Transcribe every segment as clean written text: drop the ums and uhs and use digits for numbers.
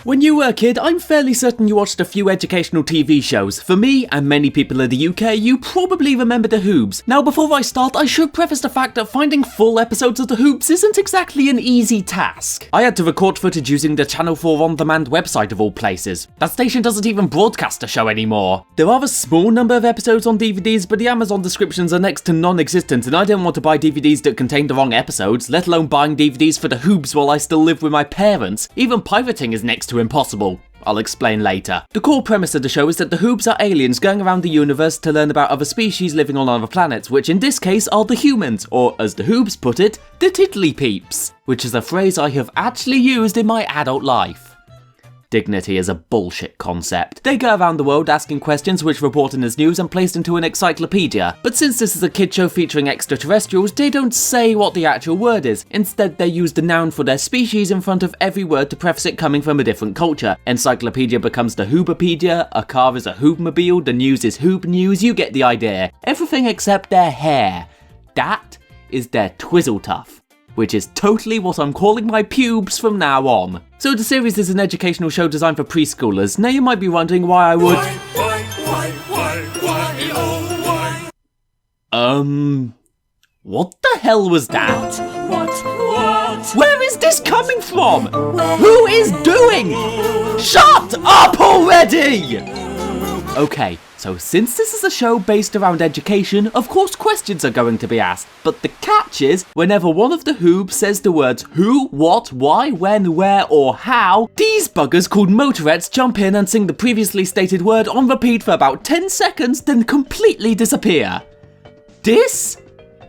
When you were a kid, I'm fairly certain you watched a few educational TV shows. For me, and many people in the UK, you probably remember the Hoobs. Now, before I start, I should preface the fact that finding full episodes of the Hoobs isn't exactly an easy task. I had to record footage using the Channel 4 on-demand website of all places. That station doesn't even broadcast a show anymore. There are a small number of episodes on DVDs, but the Amazon descriptions are next to non-existent, and I didn't want to buy DVDs that contained the wrong episodes, let alone buying DVDs for the Hoobs while I still live with my parents. Even pirating is next to impossible. I'll explain later. The core premise of the show is that the Hoobs are aliens going around the universe to learn about other species living on other planets, which in this case are the humans, or as the Hoobs put it, the tiddly peeps, which is a phrase I have actually used in my adult life. Dignity is a bullshit concept. They go around the world asking questions which reported as news and placed into an encyclopedia. But since this is a kid show featuring extraterrestrials, they don't say what the actual word is. Instead, they use the noun for their species in front of every word to preface it coming from a different culture. Encyclopedia becomes the Hoobopedia, a car is a Hoobmobile, the news is Hoob News, you get the idea. Everything except their hair. That is their Twizzletuff, which is totally what I'm calling my pubes from now on. So the series is an educational show designed for preschoolers. Now you might be wondering why I would... What the hell was that? What? Where is this coming from? Who is doing? Shut up already! Okay, so since this is a show based around education, of course questions are going to be asked. But the catch is, whenever one of the Hoobs says the words who, what, why, when, where, or how, these buggers called motorettes jump in and sing the previously stated word on repeat for about 10 seconds, then completely disappear. This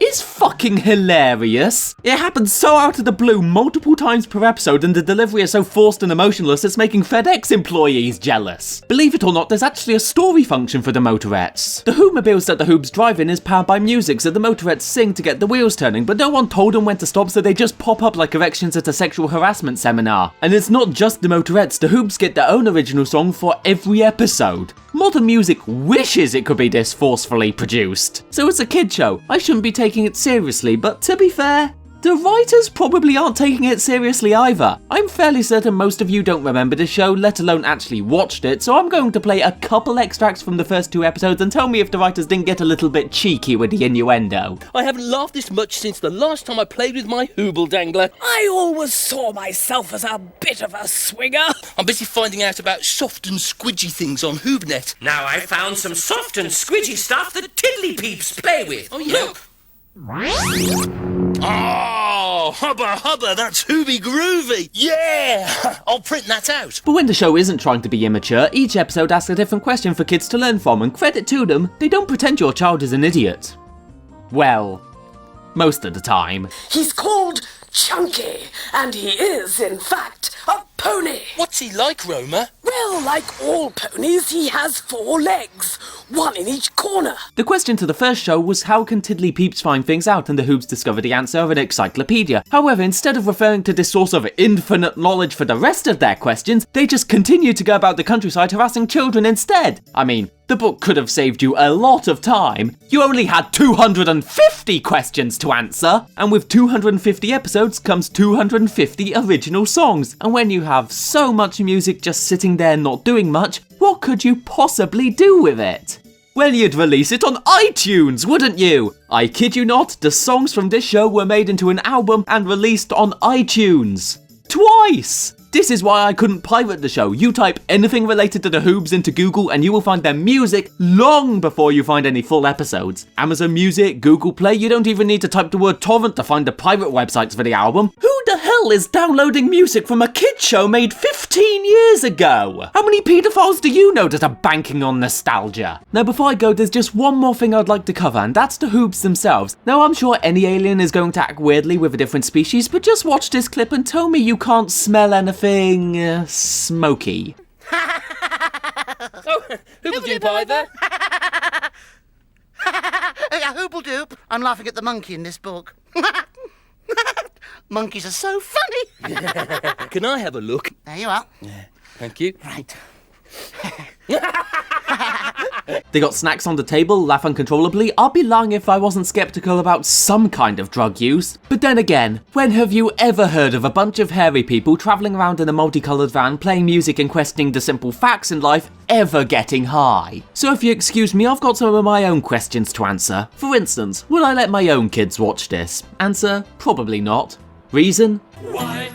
is fucking hilarious. It happens so out of the blue multiple times per episode, and the delivery is so forced and emotionless it's making FedEx employees jealous. Believe it or not, there's actually a story function for the motorettes. The Hoobmobiles that the Hoobs drive in is powered by music, so the motorettes sing to get the wheels turning, but no one told them when to stop, so they just pop up like erections at a sexual harassment seminar. And it's not just the motorettes, the Hoobs get their own original song for every episode. Modern music wishes it could be this forcefully produced. So it's a kid show. I shouldn't be taking it seriously, but to be fair, the writers probably aren't taking it seriously either. I'm fairly certain most of you don't remember the show, let alone actually watched it, so I'm going to play a couple extracts from the first 2 episodes and tell me if the writers didn't get a little bit cheeky with the innuendo. I haven't laughed this much since the last time I played with my Hooble dangler. I always saw myself as a bit of a swinger. I'm busy finding out about soft and squidgy things on HoobNet. Now I found some soft and squidgy stuff that tiddly peeps play with. Oh, yeah. Look. Oh, hubba, that's Hooby Groovy. Yeah, I'll print that out. But when the show isn't trying to be immature, each episode asks a different question for kids to learn from, and credit to them, they don't pretend your child is an idiot. Well, most of the time. He's called Chunky, and he is, in fact, a pony. What's he like, Roma? Well, like all ponies, he has 4 legs, 1 in each corner. The question to the first show was how can tiddly peeps find things out, and the Hoobs discovered the answer of an encyclopedia. However, instead of referring to this source of infinite knowledge for the rest of their questions, they just continued to go about the countryside harassing children instead. I mean, the book could have saved you a lot of time. You only had 250 questions to answer, and with 250 episodes comes 250 original songs. And when you have so much music just sitting there not doing much, what could you possibly do with it? Well, you'd release it on iTunes, wouldn't you? I kid you not, the songs from this show were made into an album and released on iTunes. Twice! This is why I couldn't pirate the show. You type anything related to the Hoobs into Google and you will find their music long before you find any full episodes. Amazon Music, Google Play, you don't even need to type the word torrent to find the pirate websites for the album. Who the hell is downloading music from a kid show made 15 years ago? How many paedophiles do you know that are banking on nostalgia? Now before I go, there's just one more thing I'd like to cover, and that's the Hoobs themselves. Now I'm sure any alien is going to act weirdly with a different species, but just watch this clip and tell me you can't smell anything smoky. Oh, Hooble-doop either. Hooble-doop. I'm laughing at the monkey in this book. Monkeys are so funny. Can I have a look? There you are. Yeah, thank you. Right. They got snacks on the table, laugh uncontrollably. I'd be lying if I wasn't skeptical about some kind of drug use. But then again, when have you ever heard of a bunch of hairy people travelling around in a multicolored van, playing music and questioning the simple facts in life, ever getting high? So if you excuse me, I've got some of my own questions to answer. For instance, will I let my own kids watch this? Answer, probably not. Reason? Why